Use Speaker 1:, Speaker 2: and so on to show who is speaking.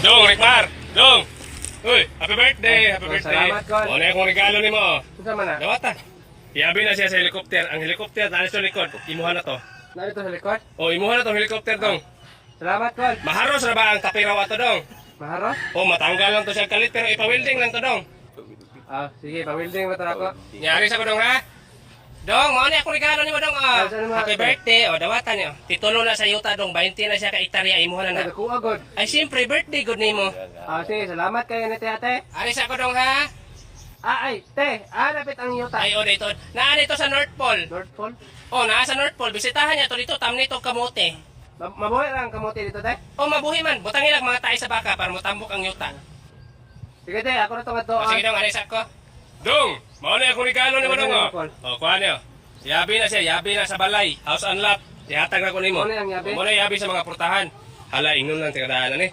Speaker 1: Dong, Rikmar! Dong! Uy, happy birthday! Happy birthday!
Speaker 2: Salamat, Kon.
Speaker 1: Ano yung regalo ni mo?
Speaker 2: Unsa man na?
Speaker 1: Dawata. Iabi na siya sa helicopter. Ang helicopter, talis sa likod. Imuha na to.
Speaker 2: Narito sa likod.
Speaker 1: O, imuha na to helicopter, Dong.
Speaker 2: Salamat, Kon.
Speaker 1: Maharos na ba ang kapiraw ato, Dong?
Speaker 2: Maharos?
Speaker 1: O, matanggal lang to siya kalit, pero ipa-welding lang to, Dong.
Speaker 2: Sige, pa-welding mo tara ko.
Speaker 1: Nyari sa ko, Dong, ha? Dong, mo na akong regalo ni mo, Dong.
Speaker 2: Ah, saan mo?
Speaker 1: Happy birthday. O, dawatan niyo. Titulo na sa yuta, Dong. 20 na siya ka hektarya. Imuha na na.
Speaker 2: Nagkuha god.
Speaker 1: Ay, siyempre, birthday good ni mo.
Speaker 2: Sige, salamat kayo ni ate.
Speaker 1: Aris ako, Dong, ha?
Speaker 2: Ay, te, napit ang yuta.
Speaker 1: Ay, o, dito. Naa dito sa North Pole.
Speaker 2: North Pole.
Speaker 1: O, naa sa North Pole. Bisitahan niya to dito. Tam nito kamote.
Speaker 2: Mabuhay lang ang kamote dito, te.
Speaker 1: O, mabuhi man. Butang ilang mga tayo sa baka para mutambok ang yuta.
Speaker 2: Sige, te, ako na itong ato.
Speaker 1: O, sige, Dong, aris ako. Dong, mauna akong regalo ni mo, Dong, o. O, kuha niyo. Yabi na siya. Yabi na sa balay. House and lot. Ihatag na ko ni mo.
Speaker 2: Ano yung yabi?
Speaker 1: Muna yabi sa mga purtahan. Hala, ingnon lang. Tingnan eh.